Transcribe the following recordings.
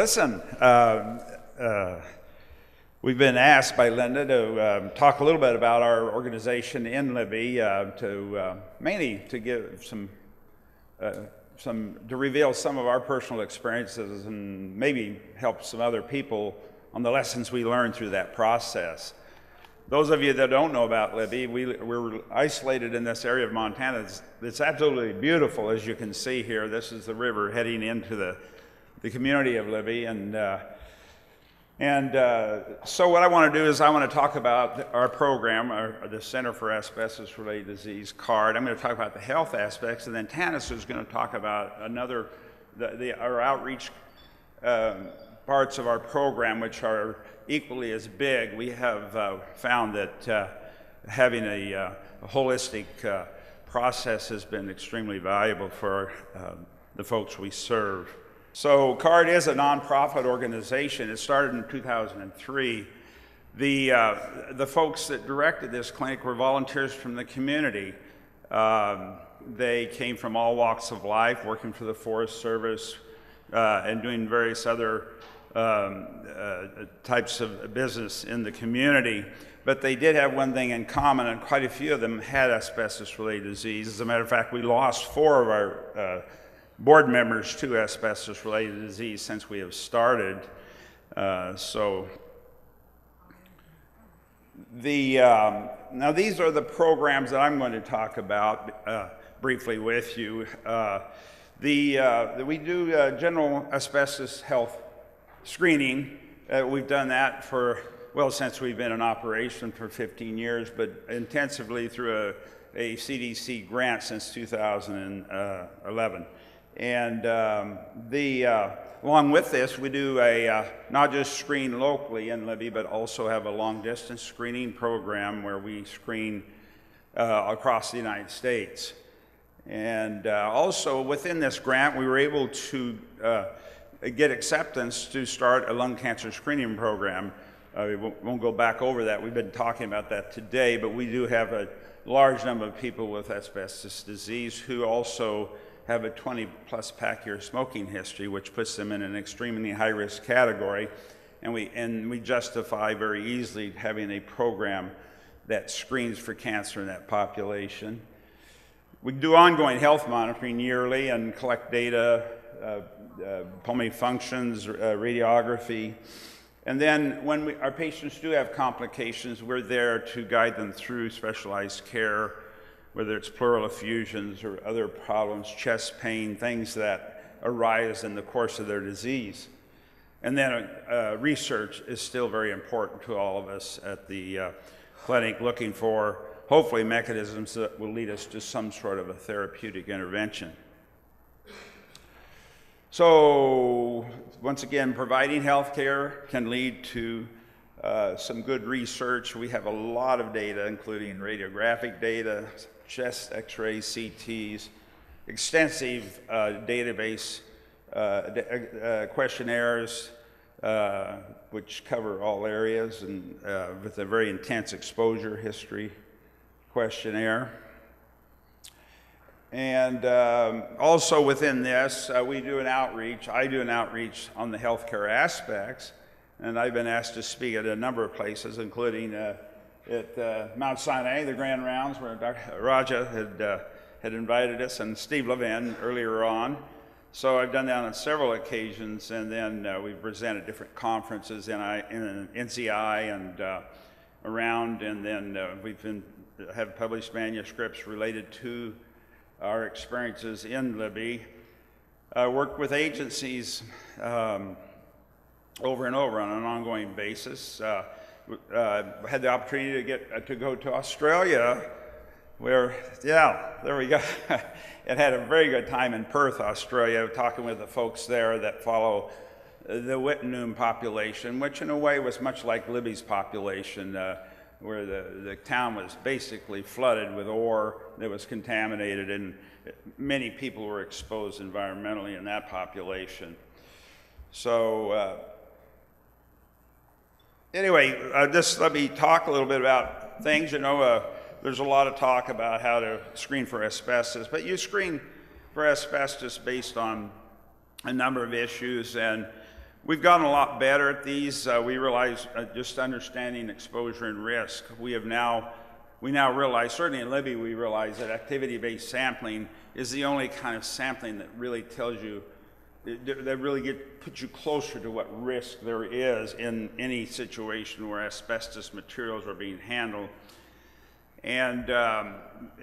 listen, we've been asked by Linda to talk a little bit about our organization in Libby, mainly to give to reveal some of our personal experiences and maybe help some other people on the lessons we learned through that process. Those of you that don't know about Libby, we're isolated in this area of Montana. It's absolutely beautiful, as you can see here. This is the river heading into the community of Libby, so what I want to do is I want to talk about our program, the Center for Asbestos-Related Disease, CARD. I'm going to talk about the health aspects, and then Tanis is going to talk about our outreach parts of our program, which are equally as big. We have found that having a holistic process has been extremely valuable for the folks we serve. So CARD is a nonprofit organization. It started in 2003. The folks that directed this clinic were volunteers from the community. They came from all walks of life, working for the Forest Service and doing various other types of business in the community. But they did have one thing in common, and quite a few of them had asbestos-related disease. As a matter of fact, we lost 4 of our board members to asbestos-related disease since we have started. Now these are the programs that I'm going to talk about briefly with you. We do general asbestos health screening. We've done that since we've been in operation for 15 years, but intensively through a CDC grant since 2011. And along with this, we do not just screen locally in Libby, but also have a long-distance screening program where we screen across the United States. And also within this grant, we were able to get acceptance to start a lung cancer screening program. We won't go back over that. We've been talking about that today, but we do have a large number of people with asbestos disease who also have a 20-plus pack year smoking history, which puts them in an extremely high-risk category, and we justify very easily having a program that screens for cancer in that population. We do ongoing health monitoring yearly and collect data, pulmonary functions, radiography, and then when our patients do have complications, we're there to guide them through specialized care, whether it's pleural effusions or other problems, chest pain, things that arise in the course of their disease. And then research is still very important to all of us at the clinic, looking for, hopefully, mechanisms that will lead us to some sort of a therapeutic intervention. So, once again, providing health care can lead to some good research. We have a lot of data, including radiographic data, chest x-rays, CTs, extensive database questionnaires, which cover all areas, and with a very intense exposure history questionnaire. And also within this, we do an outreach. I do an outreach on the healthcare aspects, and I've been asked to speak at a number of places, including at Mount Sinai, the Grand Rounds, where Dr. Raja had invited us, and Steve Levin earlier on. So I've done that on several occasions, and then we've presented different conferences in NCI and around, and then have published manuscripts related to our experiences in Libby. Worked with agencies over and over on an ongoing basis. Had the opportunity to go to Australia, where, there we go. And had a very good time in Perth, Australia, talking with the folks there that follow the Wittenoom population, which in a way was much like Libby's population, where the town was basically flooded with ore that was contaminated, and many people were exposed environmentally in that population. So anyway, just let me talk a little bit about things. There's a lot of talk about how to screen for asbestos, but you screen for asbestos based on a number of issues, and We've gotten a lot better at these. We realize just understanding exposure and risk. We now realize, certainly in Libby, we realize that activity-based sampling is the only kind of sampling that really tells you, that really puts you closer to what risk there is in any situation where asbestos materials are being handled. And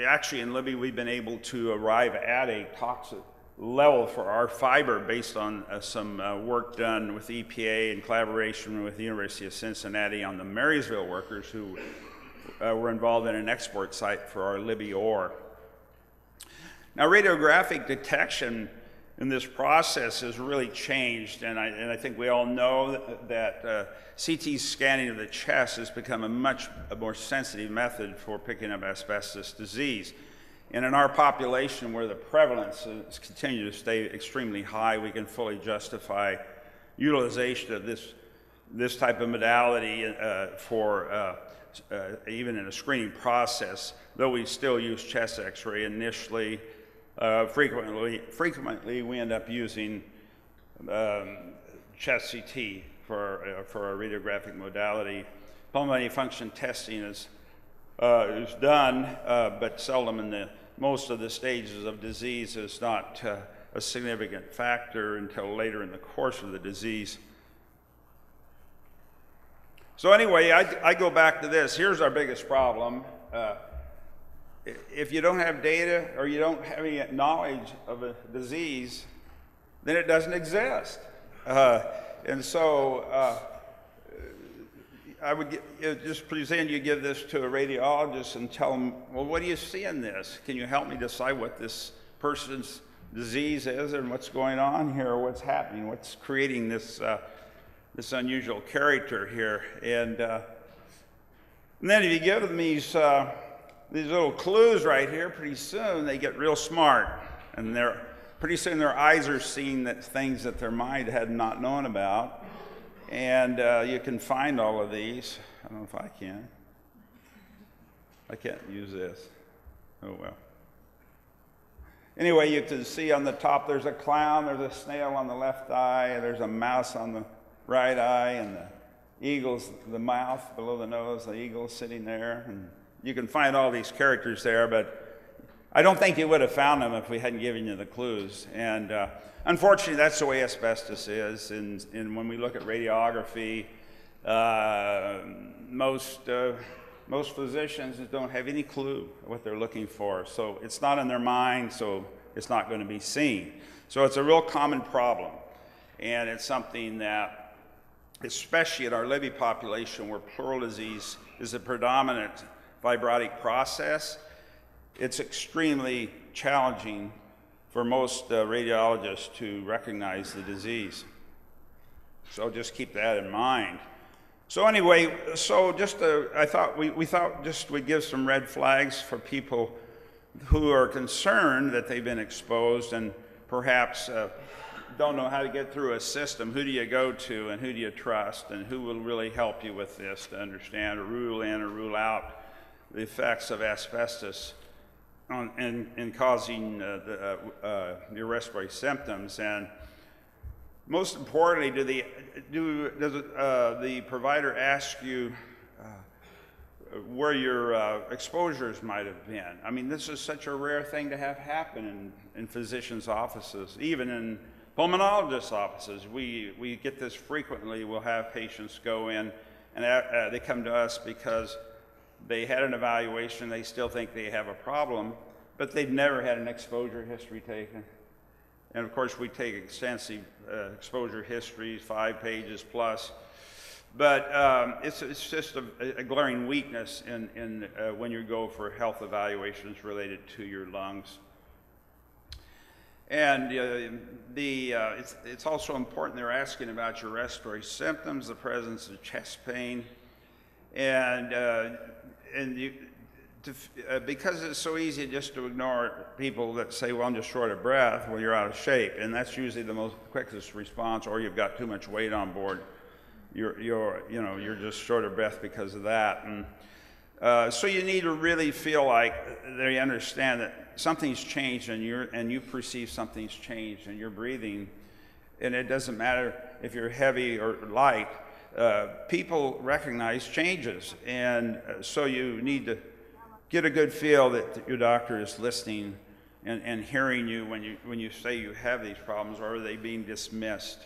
actually in Libby, we've been able to arrive at a toxic level for our fiber based on some work done with EPA in collaboration with the University of Cincinnati on the Marysville workers who were involved in an export site for our Libby ore. Now, radiographic detection in this process has really changed, and I think we all know that CT scanning of the chest has become a much more sensitive method for picking up asbestos disease. And in our population, where the prevalence has continued to stay extremely high, we can fully justify utilization of this type of modality for even in a screening process, though we still use chest x-ray initially. Frequently we end up using chest CT for our radiographic modality. Pulmonary function testing is done, but seldom in most of the stages of disease is not a significant factor until later in the course of the disease. So anyway, I go back to this. Here's our biggest problem. If you don't have data or you don't have any knowledge of a disease, then it doesn't exist. And so I would just present you give this to a radiologist and tell them, well, what do you see in this? Can you help me decide what this person's disease is and what's going on here, or what's happening, what's creating this this unusual character here? And then if you give them these little clues right here, pretty soon they get real smart, and pretty soon their eyes are seeing things that their mind had not known about. And you can find all of these. I don't know if I can. I can't use this. Oh well. Anyway, you can see on the top there's a clown, there's a snail on the left eye, there's a mouse on the right eye, and the eagle's the mouth below the nose, the eagle's sitting there. And you can find all these characters there, but I don't think you would have found them if we hadn't given you the clues. And unfortunately, that's the way asbestos is. And when we look at radiography, most physicians don't have any clue what they're looking for. So it's not in their mind, so it's not going to be seen. So it's a real common problem. And it's something that, especially in our Libby population, where pleural disease is a predominant fibrotic process, it's extremely challenging for most radiologists to recognize the disease. So just keep that in mind. So anyway, I thought we'd give some red flags for people who are concerned that they've been exposed and perhaps don't know how to get through a system. Who do you go to, and who do you trust, and who will really help you with this to understand or rule in or rule out the effects of asbestos in causing your respiratory symptoms? And most importantly, does the provider ask you where your exposures might have been? I mean, this is such a rare thing to have happen in physicians' offices, even in pulmonologists' offices. We get this frequently. We'll have patients go in, and they come to us because they had an evaluation, they still think they have a problem, but they've never had an exposure history taken. And of course, we take extensive exposure histories, 5 pages plus. But it's just a glaring weakness in when you go for health evaluations related to your lungs. And it's also important, they're asking about your respiratory symptoms, the presence of chest pain, because it's so easy just to ignore people that say, well, I'm just short of breath. Well, you're out of shape, and that's usually the quickest response, or you've got too much weight on board. You're just short of breath because of that. And so you need to really feel like they understand that something's changed, and you perceive something's changed in your breathing. and it doesn't matter if you're heavy or light, people recognize changes. And so you need to get a good feel that your doctor is listening and hearing you when you say you have these problems, or are they being dismissed?